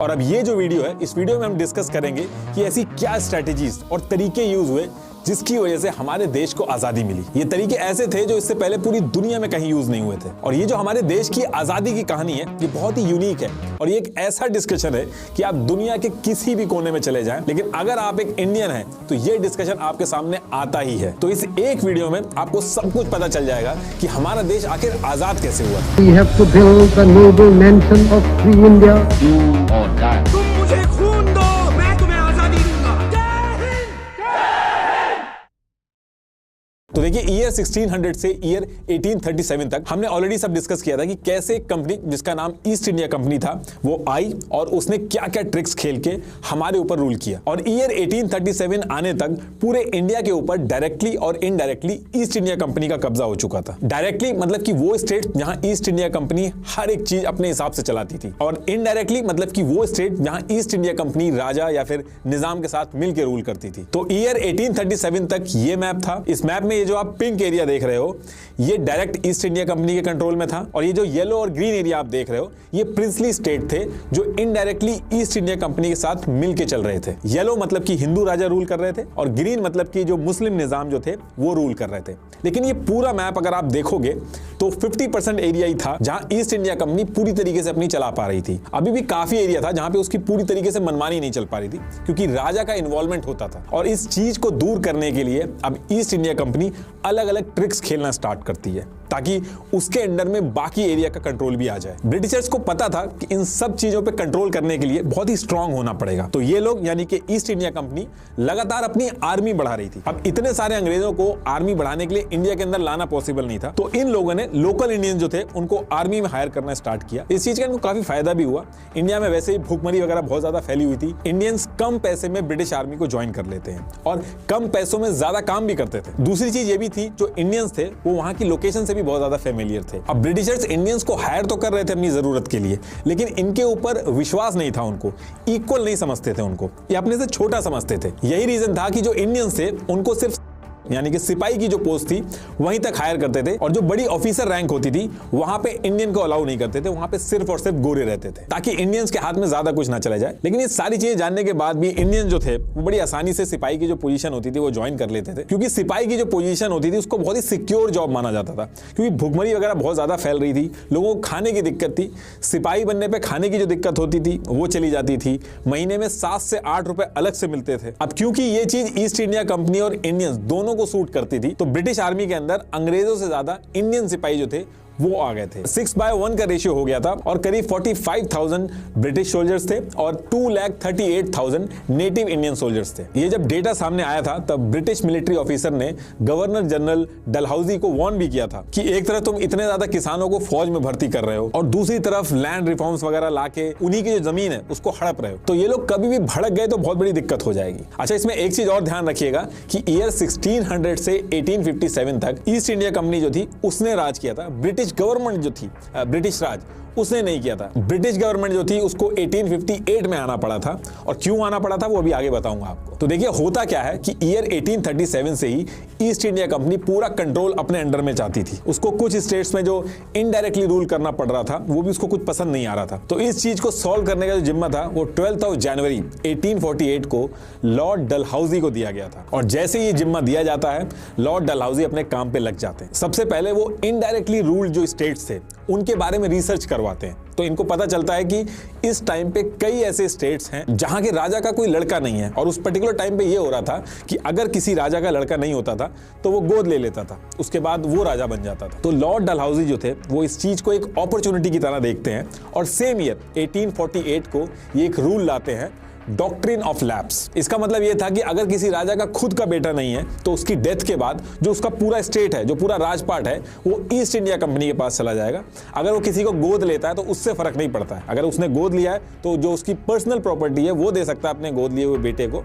और अब ये जो वीडियो है, इस वीडियो में हम डिस्कस करेंगे कि ऐसी क्या स्ट्रेटेजीज और तरीके यूज हुए जिसकी वजह से हमारे देश को आजादी मिली। ये तरीके ऐसे थे जो इससे पहले पूरी दुनिया में कहीं यूज नहीं हुए थे। और ये जो हमारे देश की आजादी की कहानी है, ये बहुत ही यूनिक है और ये एक ऐसा डिस्कशन है कि आप दुनिया के किसी भी कोने में चले जाएं, लेकिन अगर आप एक इंडियन हैं तो ये डिस्कशन आपके सामने आता ही है। तो इस एक वीडियो में आपको सब कुछ पता चल जाएगा कि हमारा देश आखिर आजाद कैसे हुआ। We have to build a noble mansion of free India. Do or die. तुम मुझे खून दो, मैं तुम्हें आजादी दूंगा। तो देखिए, ईयर 1600 से ईयर 1837 तक हमने ऑलरेडी सब डिस्कस किया था कि कैसे एक कंपनी जिसका नाम ईस्ट इंडिया कंपनी था वो आई और उसने क्या क्या ट्रिक्स खेल के हमारे ऊपर रूल किया। और ईयर 1837 आने तक पूरे इंडिया के ऊपर डायरेक्टली और इनडायरेक्टली ईस्ट इंडिया कंपनी का कब्जा हो चुका था। डायरेक्टली मतलब कि वो स्टेट जहां ईस्ट इंडिया कंपनी हर एक चीज अपने हिसाब से चलाती थी, और इनडायरेक्टली मतलब कि वो स्टेट जहां ईस्ट इंडिया कंपनी राजा या फिर निजाम के साथ मिलकर रूल करती थी। तो ईयर 1837 तक ये मैप था। इस मैप में ये जो आप पिंक एरिया देख रहे हो, ये डायरेक्ट ईस्ट इंडिया कंपनी के कंट्रोल में था, और ये जो येलो और ग्रीन एरिया आप देख रहे हो, ये प्रिंसली स्टेट थे जो इनडायरेक्टली ईस्ट इंडिया कंपनी के साथ मिलके चल रहे थे। येलो मतलब कि हिंदू राजा रूल कर रहे थे, और ग्रीन मतलब कि जो मुस्लिम निजाम जो थे वो रूल कर रहे थे। लेकिन ये पूरा मैप अगर आप देखोगे तो 50% एरिया ही था जहां ईस्ट इंडिया कंपनी पूरी तरीके से अपनी चला पा रही थी। अभी भी काफी एरिया था जहां पे उसकी पूरी तरीके से मनमानी नहीं चल पा रही थी, क्योंकि राजा का इन्वॉल्वमेंट होता था। और इस चीज को दूर करने के लिए अब ईस्ट इंडिया कंपनी अलग अलग ट्रिक्स खेलना स्टार्ट करती है ताकि उसके अंडर में बाकी एरिया का कंट्रोल भी आ जाए। ब्रिटिशर्स को पता था कि इन सब चीजों पे कंट्रोल करने के लिए बहुत ही स्ट्रांग होना पड़ेगा। तो ये लोग यानी कि ईस्ट इंडिया कंपनी लगातार अपनी आर्मी बढ़ा रही थी। अब इतने सारे अंग्रेजों को आर्मी बढ़ाने के लिए इंडिया के अंदर लाना पॉसिबल नहीं था, तो इन लोगों ने लोकल इंडियन जो थे उनको आर्मी में हायर करना स्टार्ट किया। इस चीज का इनको काफी फायदा भी हुआ। इंडिया में वैसे ही भूखमरी वगैरह बहुत ज्यादा फैली हुई थी। इंडियंस कम पैसे में ब्रिटिश आर्मी को ज्वाइन कर लेते हैं और कम पैसों में ज्यादा काम भी करते थे। दूसरी चीज ये भी थी, जो इंडियंस थे वो वहां की लोकेशन से भी बहुत ज्यादा फेमिलियर थे। अब ब्रिटिशर्स इंडियंस को हायर तो कर रहे थे अपनी जरूरत के लिए, लेकिन इनके ऊपर विश्वास नहीं था, उनको इक्वल नहीं समझते थे, उनको ये अपने से छोटा समझते थे। यही रीजन था कि जो इंडियंस थे उनको सिर्फ यानी कि सिपाही की जो पोस्ट थी वहीं तक हायर करते थे, और जो बड़ी ऑफिसर रैंक होती थी वहां पे इंडियन को अलाउ नहीं करते थे। वहां पे सिर्फ और सिर्फ गोरे रहते थे ताकि इंडियंस के हाथ में ज्यादा कुछ ना चला जाए। लेकिन ये सारी चीजें जानने के बाद भी इंडियन जो थे वो बड़ी आसानी से सिपाही की जो पोजीशन होती थी वो ज्वाइन कर लेते थे, क्योंकि सिपाही की जो पोजीशन होती थी उसको बहुत ही सिक्योर जॉब माना जाता था। क्योंकि भूखमरी वगैरह बहुत ज्यादा फैल रही थी, लोगों को खाने की दिक्कत थी। सिपाही बनने पर खाने की जो दिक्कत होती थी वो चली जाती थी। महीने में 7 से 8 रुपए अलग से मिलते थे। अब क्योंकि ये चीज ईस्ट इंडिया कंपनी और इंडियंस दोनों को सूट करती थी, तो ब्रिटिश आर्मी के अंदर अंग्रेजों से ज्यादा इंडियन सिपाही जो थे वो आ गए थे। 6:1 का रेशियो हो गया था, और करीब 45,000 ब्रिटिश सोल्जर्स थे और 2,38,000 नेटिव इंडियन सोल्जर्स थे। ये जब डेटा सामने आया था तब ब्रिटिश मिलिट्री ऑफिसर ने गवर्नर जनरल डलहौजी को वार्न भी किया था कि एक तरफ तुम इतने ज्यादा किसानों को फौज में भर्ती कर रहे हो और दूसरी तरफ लैंड रिफॉर्म्स वगैरह लाके उन्हीं की जो जमीन है उसको हड़प रहे हो, तो ये लोग कभी भी भड़क गए तो बहुत बड़ी दिक्कत हो जाएगी। अच्छा, इसमें एक चीज और ध्यान रखिएगा कि ईयर 1600 से 1857 तक ईस्ट इंडिया कंपनी जो थी उसने राज किया था। ब्रिटिश गवर्नमेंट जो थी, ब्रिटिश राज, उसने नहीं किया था। ब्रिटिश गवर्नमेंट जो थी उसको 1858 में आना पड़ा था, और क्यों आना पड़ा था वो अभी आगे बताऊंगा आपको। तो देखिए, होता क्या है कि ईयर 1837 से ही ईस्ट इंडिया कंपनी पूरा कंट्रोल अपने अंडर में चाहती थी। उसको कुछ स्टेट्स में जो इनडायरेक्टली रूल करना पड़ रहा था वो भी उसको कुछ पसंद नहीं आ रहा था। तो इस चीज को सॉल्व करने का जो जिम्मा था वो 12 जनवरी 1848 को लॉर्ड डलहौजी को दिया गया था। और जैसे ये जिम्मा दिया जाता है, लॉर्ड डलहौजी अपने काम पे लग जाते हैं। सबसे पहले वो इनडायरेक्टली रूल्ड जो स्टेट्स थे उनके बारे में रिसर्च करवाते हैं। तो इनको पता चलता है कि इस टाइम पे कई ऐसे स्टेट्स हैं जहां के राजा का कोई लड़का नहीं है, और उस पर्टिकुलर टाइम पे ये हो रहा था कि अगर किसी राजा का लड़का नहीं होता था तो वो गोद ले लेता था, उसके बाद वो राजा बन जाता था। तो लॉर्ड डलहौजी जो थे वो इस चीज को एक अपॉर्चुनिटी की तरह देखते हैं, और सेम ईयर 1848 को ये एक रूल लाते हैं, डॉक्ट्रिन ऑफ लैप्स। इसका मतलब यह था कि अगर किसी राजा का खुद का बेटा नहीं है तो उसकी डेथ के बाद जो उसका पूरा स्टेट है, जो पूरा राजपाट है, वो ईस्ट इंडिया कंपनी के पास चला जाएगा। अगर वो किसी को गोद लेता है तो उससे फर्क नहीं पड़ता है। अगर उसने गोद लिया है तो जो उसकी पर्सनल प्रॉपर्टी है वो दे सकता है अपने गोद लिए हुए बेटे को,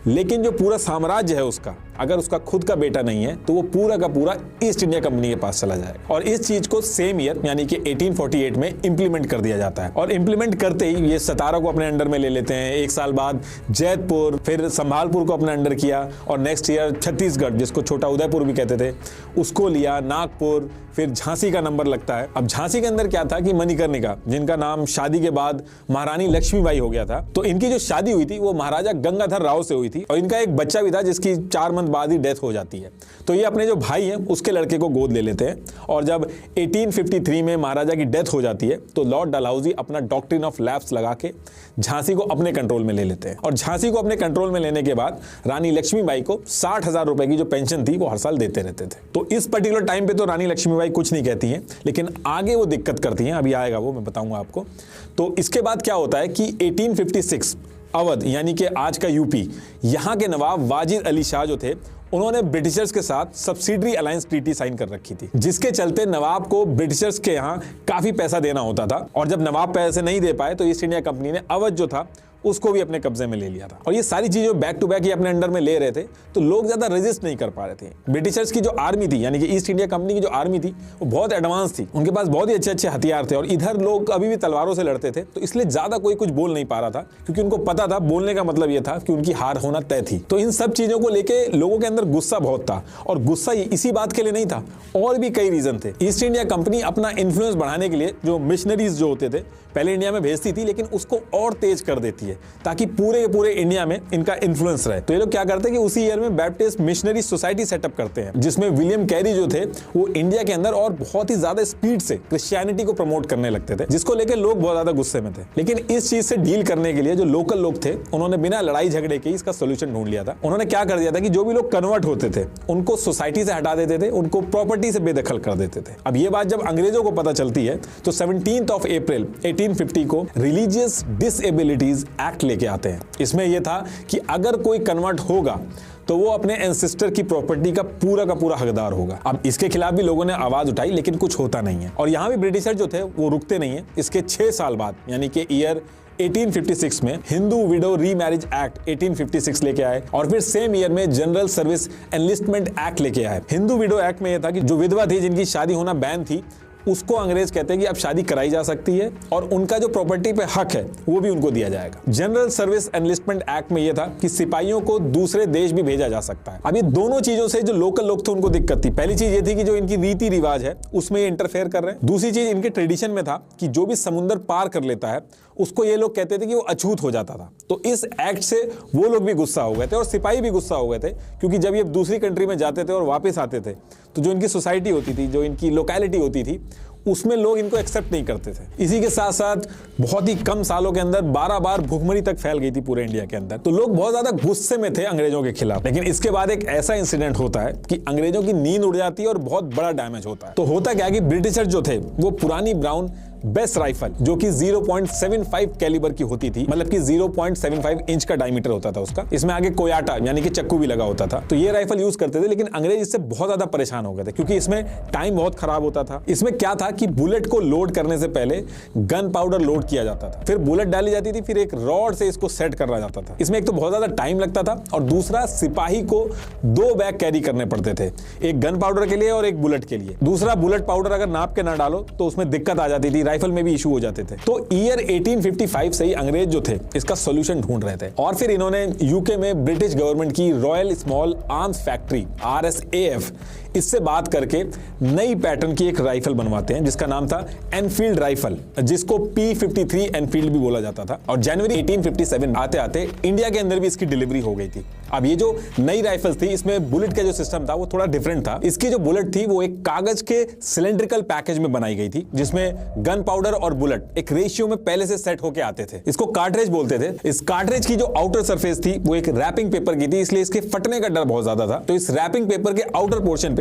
लेकिन जो पूरा साम्राज्य है उसका, अगर उसका खुद का बेटा नहीं है तो वो पूरा का पूरा ईस्ट इंडिया कंपनी के पास चला जाएगा। और इस चीज को सेम ईयर यानी कि 1848 में इंप्लीमेंट कर दिया जाता है। और इंप्लीमेंट करते ही ये सतारा को अपने अंडर में ले लेते हैं। एक साल बाद जैतपुर, फिर संभालपुर को अपने अंडर किया, और नेक्स्ट ईयर छत्तीसगढ़, जिसको छोटा उदयपुर भी कहते थे, उसको लिया, नागपुर, फिर झांसी का नंबर लगता है। अब झांसी के अंदर क्या था कि मणिकर्णिका, जिनका नाम शादी के बाद महारानी लक्ष्मीबाई हो गया था, तो इनकी जो शादी हुई थी वो महाराजा गंगाधर राव से हुई थी, और इनका एक बच्चा भी था जिसकी 4 मंथ बाद ही डेथ हो जाती है। तो ये अपने जो भाई हैं उसके लड़के को गोद ले लेते हैं, और जब 1853 में महाराजा की डेथ हो जाती है तो लॉर्ड डलहौजी अपना डॉक्ट्रिन ऑफ लैप्स लगा के झांसी को अपने कंट्रोल में ले लेते हैं। और झांसी को अपने कंट्रोल में लेने के बाद रानी लक्ष्मीबाई को 60,000 रुपए की जो पेंशन थी वो हर साल देते रहते थे। तो इस पर्टिकुलर टाइम पे तो रानी लक्ष्मीबाई कुछ नहीं कहती हैं, लेकिन आगे वो दिक्कत करती हैं, अभी आएगा वो, मैं बताऊंगा आपको। तो इसके बाद क्या होता है कि 1856 अवध यानी कि आज का यूपी, यहाँ के नवाब वाजिद अली शाह जो थे, उन्होंने ब्रिटिशर्स के साथ सब्सिडरी अलायंस ट्रीटी साइन कर रखी थी, जिसके चलते नवाब को ब्रिटिशर्स के यहाँ काफी पैसा देना होता था। और जब नवाब पैसे नहीं दे पाए तो ईस्ट इंडिया कंपनी ने अवध जो था उसको भी अपने कब्जे में ले लिया था। और ये सारी चीजें बैक टू बैक ये अपने अंडर में ले रहे थे, तो लोग ज्यादा रेजिस्ट नहीं कर पा रहे थे। ब्रिटिशर्स की जो आर्मी थी यानी कि ईस्ट इंडिया कंपनी की जो आर्मी थी वो बहुत एडवांस थी, उनके पास बहुत ही अच्छे अच्छे हथियार थे, और इधर लोग अभी भी तलवारों से लड़ते थे, तो इसलिए ज्यादा कोई कुछ बोल नहीं पा रहा था, क्योंकि उनको पता था बोलने का मतलब ये था कि उनकी हार होना तय थी। तो इन सब चीजों को लेके लोगों के अंदर गुस्सा बहुत था, और गुस्सा इसी बात के लिए नहीं था, और भी कई रीजन थे। ईस्ट इंडिया कंपनी अपना इन्फ्लुएंस बढ़ाने के लिए जो मिशनरीज जो होते थे पहले इंडिया में भेजती थी, लेकिन उसको और तेज कर देती है ताकि पूरे इंडिया में इनका इन्फ्लुएंस रहे। तो ये लोग क्या करते हैं कि उसी ईयर में बैप्टिस्ट मिशनरी सोसाइटी सेटअप करते हैं, जिसमें विलियम कैरी जो थे वो इंडिया के अंदर और बहुत ही ज्यादा स्पीड से क्रिश्चियनिटी को प्रमोट करने लगते थे, जिसको लेकर लोग बहुत ज्यादा गुस्से में थे। लेकिन इस चीज से डील करने के लिए जो लोकल लोग थे उन्होंने बिना लड़ाई झगड़े के इसका सोल्यूशन ढूंढ लिया था। उन्होंने क्या कर दिया था कि जो भी लोग कन्वर्ट होते थे उनको सोसाइटी से हटा देते थे, उनको प्रॉपर्टी से बेदखल कर देते थे। अब ये बात जब अंग्रेजों को पता चलती है तो 17 अप्रैल 1850 को रिलीजियस डिसेबिलिटीज एक्ट लेके आते हैं। इसमें यह था कि अगर कोई कन्वर्ट होगा तो वो अपने एंसेस्टर की प्रॉपर्टी का पूरा हकदार होगा। अब इसके खिलाफ भी लोगों ने आवाज उठाई, लेकिन कुछ होता नहीं है। और यहां भी ब्रिटिशर जो थे वो रुकते नहीं है। इसके 6 साल बाद यानी कि ईयर 1856 में हिंदू विडो रीमैरिज एक्ट 1856 लेके आए, और फिर सेम ईयर में जनरल सर्विस एनलिस्टमेंट एक्ट लेके आए। हिंदू विडो एक्ट में यह था कि जो विधवा थी जिनकी शादी होना बैन थी, उसको अंग्रेज कहते हैं कि अब शादी कराई जा सकती है, और उनका जो प्रॉपर्टी पे हक है वो भी उनको दिया जाएगा। जनरल सर्विस एनलिस्टमेंट एक्ट में यह था कि सिपाहियों को दूसरे देश भी भेजा जा सकता है। अब ये दोनों चीजों से जो लोकल लोग थे उनको दिक्कत थी। पहली चीज ये थी कि जो इनकी रीति रिवाज है उसमें ये इंटरफेयर कर रहे हैं। दूसरी चीज इनके ट्रेडिशन में था कि जो भी समुद्र पार कर लेता है उसको ये लोग कहते थे कि वो अछूत हो जाता था। तो इस एक्ट से वो लोग भी गुस्सा हो गए थे, और सिपाही भी गुस्सा हो गए थे, क्योंकि जब ये दूसरी कंट्री में जाते थे और वापस आते थे तो जो इनकी सोसाइटी होती थी, जो इनकी लोकेलिटी होती थी, उसमें लोग इनको एक्सेप्ट नहीं करते थे। इसी के साथ साथ बहुत ही कम सालों के अंदर 12 बार भूखमरी तक फैल गई थी पूरे इंडिया के अंदर। तो लोग बहुत ज्यादा गुस्से में थे अंग्रेजों के खिलाफ। लेकिन इसके बाद एक ऐसा इंसिडेंट होता है कि अंग्रेजों की नींद उड़ जाती है और बहुत बड़ा डैमेज होता है। तो होता क्या है कि ब्रिटिशर जो थे वो पुरानी ब्राउन बेस्ट राइफल, जो कि 0.75 कैलिबर की होती थी, मतलब कि 0.75 इंच का डायमीटर होता था उसका, इसमें आगे कोयाटा यानी कि चक्कू भी लगा होता था। तो ये राइफल यूज करते थे, लेकिन अंग्रेज इससे बहुत ज्यादा परेशान हो गए थे, क्योंकि इसमें टाइम बहुत खराब होता था। इसमें क्या था कि बुलेट को लोड करने से पहले गन पाउडर लोड किया जाता था, फिर बुलेट डाली जाती थी, फिर एक रॉड से इसको सेट करना जाता था। इसमें एक तो बहुत ज्यादा टाइम लगता था, और दूसरा सिपाही को 2 बैग कैरी करने पड़ते थे, एक गन पाउडर के लिए और एक बुलेट के लिए। दूसरा, बुलेट पाउडर अगर नाप के ना डालो तो उसमें दिक्कत आ जाती थी, राइफल में भी इशू हो जाते थे। तो ईयर 1855 से ही अंग्रेज जो थे इसका सॉल्यूशन ढूंढ रहे थे, और फिर इन्होंने यूके में ब्रिटिश गवर्नमेंट की royal small arms factory RSAF इससे बात करके नई पैटर्न की एक राइफल बनवाते हैं, जिसका नाम था एनफील्ड राइफल, जिसको P53 एनफील्ड भी बोला जाता था। और जनवरी 1857 आते आते इंडिया के अंदर भी इसकी डिलीवरी हो गई थी। अब ये जो नई राइफल थी इसमें बुलेट का जो सिस्टम था वो थोड़ा डिफरेंट था। इसकी जो बुलेट थी वो एक कागज के सिलेंड्रिकल पैकेज में बनाई गई थी, जिसमें गन पाउडर और बुलेट एक रेशियो में पहले से सेट होके आते थे। इसको कार्ट्रिज बोलते थे। इस कार्ट्रिज की जो आउटर सरफेस थी वो एक रैपिंग पेपर की थी, इसलिए इसके फटने का डर बहुत ज्यादा था। तो इस रैपिंग पेपर के आउटर पोर्शन पे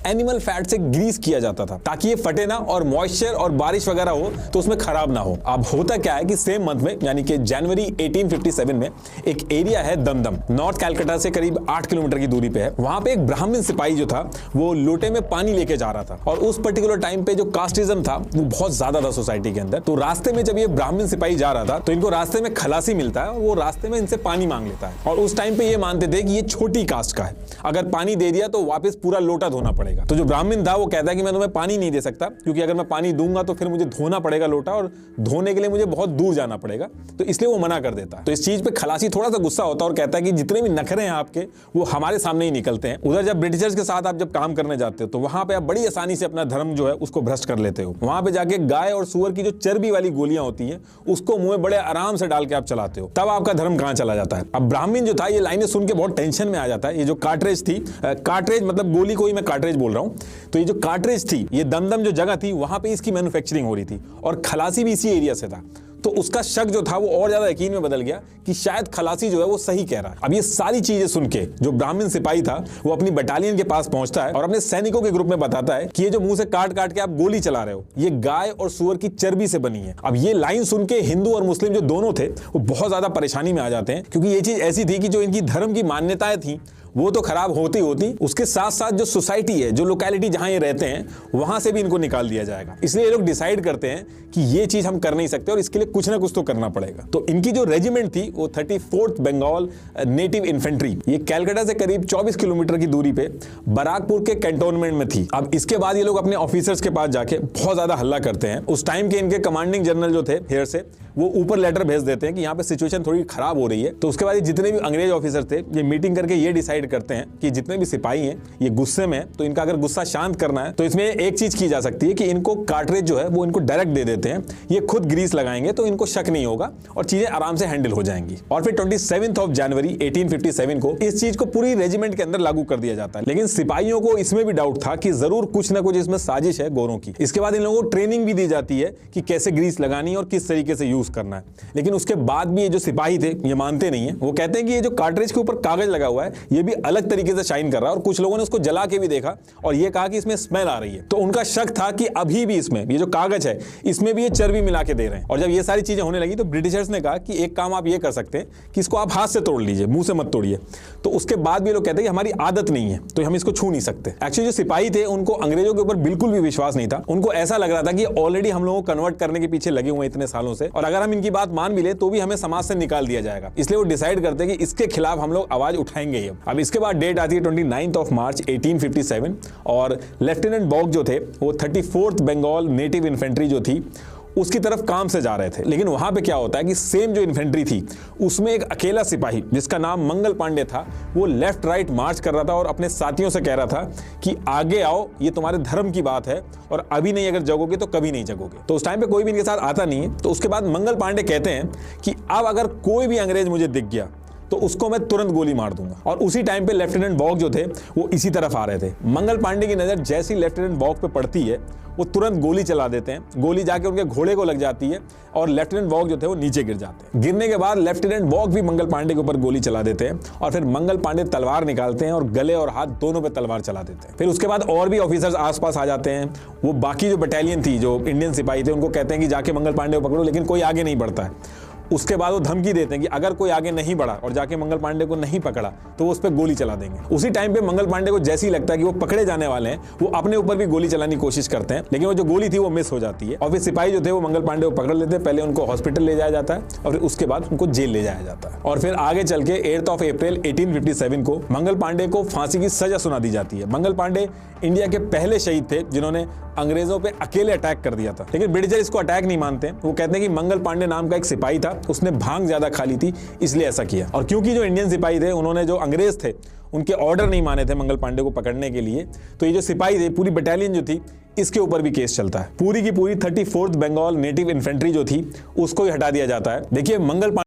एनिमल फैट से ग्रीस किया जाता था, ताकि ये फटे ना, और मॉइस्चर और बारिश वगैरह हो तो उसमें खराब ना हो। अब होता क्या है कि सेम मंथ में यानी कि जनवरी 1857 में एक एरिया है दमदम, नॉर्थ कैलकाटा से करीब 8 किलोमीटर की दूरी पे है। वहां पे एक ब्राह्मण सिपाही जो था वो लोटे में पानी लेके जा रहा था, और उस पर्टिकुलर टाइम पे जो कास्टिज्म था वो बहुत ज्यादा था सोसाइटी के अंदर। तो रास्ते में जब ये ब्राह्मण सिपाही जा रहा था तो इनको रास्ते में खलासी मिलता है और वो रास्ते में इनसे पानी मांग लेता है। और उस टाइम पे ये मानते थे कि ये छोटी कास्ट का है, अगर पानी दे दिया तो वापस पूरा लोटा धोना पड़ेगा। तो जो ब्राह्मण था वो कहता है कि मैं तुम्हें पानी नहीं दे सकता, क्योंकि अगर मैं पानी दूंगा तो फिर मुझे धोना पड़ेगा लोटा, और धोने के लिए मुझे बहुत दूर जाना पड़ेगा, तो इसलिए वो मना कर देता है। तो इस चीज पे खलासी थोड़ा सा गुस्सा होता है और कहता है कि जितने भी नखरे हैं आपके वो हमारे सामने ही निकलते हैं। उधर जब ब्रिटिशर्स के साथ आप जब काम करने जाते हो तो वहां पे आप बड़ी आसानी से अपना धर्म जो है उसको भ्रष्ट कर लेते हो। वहां पे जाके गाय और सुअर की जो चर्बी वाली गोलियां होती हैं उसको मुंह में बड़े आराम से डाल के आप चलाते हो, तब आपका धर्म कहां चला जाता है। अब ब्राह्मण जो था ये लाइनें सुन के बहुत टेंशन में आ जाता है। ये जो कार्ट्रेज थी, कार्ट्रेज मतलब गोली को ही मैं कार्ट्रेज बोल रहा हूं, तो ये जो कार्ट्रेज थी, ये दमदम जो जगह थी वहां पे इसकी मैन्युफैक्चरिंग हो रही थी और खलासी भी इसी एरिया से था। तो उसका शक जो था वो और ज्यादा यकीन में बदल गया कि शायद खलासी जो है वो सही कह रहा है। अब ये सारी चीजें सुन के जो ब्राह्मण सिपाही था वो अपनी बटालियन के पास पहुंचता है और अपने सैनिकों के ग्रुप में बताता है कि ये जो मुंह से काट काट के आप गोली चला रहे हो ये गाय और सुअर की चर्बी से बनी है। अब ये लाइन सुन के हिंदू और मुस्लिम जो दोनों थे वो बहुत ज्यादा परेशानी में आ जाते हैं, क्योंकि ये चीज ऐसी थी कि जो इनकी धर्म की मान्यताएं थी वो तो खराब होती होती, उसके साथ साथ जो सोसाइटी है, जो लोकेलिटी जहां ये रहते हैं वहां से भी इनको निकाल दिया जाएगा। इसलिए ये लोग डिसाइड करते हैं कि ये चीज हम कर नहीं सकते और इसके लिए कुछ ना कुछ तो करना पड़ेगा। तो इनकी जो रेजिमेंट थी वो 34th बंगाल नेटिव इन्फेंट्री, ये कैलकाटा से करीब 24 किलोमीटर की दूरी पे बराकपुर के कैंटोनमेंट में थी। अब इसके बाद ये लोग अपने ऑफिसर्स के पास जाके बहुत ज्यादा हल्ला करते हैं। उस टाइम के इनके कमांडिंग जनरल जो थे हेयर से, वो ऊपर लेटर भेज देते हैं कि यहाँ पे सिचुएशन थोड़ी खराब हो रही है। तो उसके बाद जितने भी अंग्रेज ऑफिसर थे ये मीटिंग करके ये डिसाइड करते हैं कि जितने भी सिपाही हैं ये गुस्से में हैं, तो इनका अगर गुस्सा शांत करना है तो इसमें एक चीज की जा सकती है कि इनको कार्ट्रेज जो है वो इनको डायरेक्ट दे देते हैं, ये खुद ग्रीस लगाएंगे तो इनको शक नहीं होगा और चीजें आराम से हैंडल हो जाएंगी। और फिर 27 जनवरी 1857 को इस चीज को पूरी रेजिमेंट के अंदर लागू कर दिया जाता है। लेकिन सिपाहियों को इसमें भी डाउट था कि जरूर कुछ ना कुछ इसमें साजिश है गोरों की। इसके बाद इन लोगों को ट्रेनिंग भी दी जाती है कि कैसे ग्रीस लगानी और किस तरीके से यूज करना है। लेकिन उसके बाद भी ये जो सिपाही थे ये मानते नहीं है। वो कहते हैं कि ये जो कार्ट्रेज के ऊपर कागज लगा हुआ है ये भी अलग तरीके से शाइन कर रहा है, और कुछ लोगों ने उसको जला के भी देखा और ये कहा कि इसमें स्मेल आ रही है। तो उनका शक था कि अभी भी इसमें ये जो कागज है इसमें भी ये चर्बी मिला के दे रहे हैं। और जब ये सारी चीजें होने लगी तो ब्रिटिशर्स ने कहा कि एक काम आप ये कर सकते हैं कि इसको आप हाथ से तोड़ लीजिए, मुंह से मत तोड़िए। तो उसके बाद भी लोग कहते हैं कि हमारी आदत नहीं है तो हम इसको छू नहीं सकते। एक्चुअली जो सिपाही थे उनको अंग्रेजों के ऊपर बिल्कुल भी विश्वास नहीं था। उनको ऐसा लग रहा था कि ऑलरेडी हम लोगों को कन्वर्ट करने के पीछे लगे हुए इतने सालों से, और अगर हम इनकी बात मान भी ले तो भी हमें समाज से निकाल दिया जाएगा। इसलिए वो डिसाइड करते हैं कि इसके खिलाफ हम लोग आवाज उठाएंगे ही। अब इसके बाद डेट आती है 29 मार्च 1857 और लेफ्टिनेंट बॉग जो थे वो 34th बंगाल नेटिव इन्फेंट्री जो थी उसकी तरफ काम से जा रहे थे। लेकिन वहां पे क्या होता है कि सेम जो इन्फेंट्री थी उसमें एक अकेला सिपाही जिसका नाम मंगल पांडे था वो लेफ्ट राइट मार्च कर रहा था और अपने साथियों से कह रहा था कि आगे आओ, ये तुम्हारे धर्म की बात है और अभी नहीं अगर जगोगे तो कभी नहीं जगोगे। तो उस टाइम पे कोई भी इनके साथ आता नहीं है। तो उसके बाद मंगल पांडे कहते हैं कि अब अगर कोई भी अंग्रेज मुझे दिख गया तो उसको मैं तुरंत गोली मार दूंगा। और उसी टाइम पे लेफ्टिनेंट बॉग जो थे वो इसी तरफ आ रहे थे। मंगल पांडे की नजर जैसी लेफ्टिनेंट बॉग पे पड़ती है वो तुरंत गोली चला देते हैं। गोली जाके उनके घोड़े को लग जाती है और लेफ्टिनेंट बॉग जो थे वो नीचे गिर जाते हैं। गिरने के बाद लेफ्टिनेंट बॉग भी मंगल पांडे के ऊपर गोली चला देते हैं और फिर मंगल पांडे तलवार निकालते हैं और गले और हाथ दोनों पे तलवार चला देते हैं। फिर उसके बाद और भी ऑफिसर्स आसपास आ जाते हैं। वो बाकी जो बटालियन थी, जो इंडियन सिपाही थे, उनको कहते हैं कि जाके मंगल पांडे को पकड़ो, लेकिन कोई आगे नहीं बढ़ता है। उसके बाद वो धमकी देते हैं कि अगर कोई आगे नहीं बढ़ा और जाके मंगल पांडे को नहीं पकड़ा तो वो उस पर गोली चला देंगे। उसी टाइम पे मंगल पांडे को जैसे ही लगता है कि वो पकड़े जाने वाले हैं वो अपने ऊपर भी गोली चलाने की कोशिश करते हैं, लेकिन वो जो गोली थी वो मिस हो जाती है और फिर सिपाही जो थे वो मंगल पांडे को पकड़ लेते हैं। पहले उनको हॉस्पिटल ले जाया जाता है और फिर उसके बाद उनको जेल ले जाया जाता है। और फिर आगे चल के 8 अप्रैल 1857 को मंगल पांडे को फांसी की सजा सुना दी जाती है। मंगल पांडे इंडिया के पहले शहीद थे जिन्होंने अंग्रेजों पे अकेले अटैक कर दिया था। लेकिन ब्रिटिशर इसको अटैक नहीं मानते। वो कहते हैं कि मंगल पांडे नाम का एक सिपाही था, उसने भांग ज्यादा खा ली थी इसलिए ऐसा किया। और क्योंकि जो इंडियन सिपाही थे उन्होंने जो अंग्रेज थे उनके ऑर्डर नहीं माने थे मंगल पांडे को पकड़ने के लिए, तो ये जो सिपाही थे, पूरी बटालियन जो थी, इसके ऊपर भी केस चलता है। पूरी की पूरी 34th बंगाल नेटिव इन्फेंट्री जो थी उसको ही हटा दिया जाता है। देखिए मंगल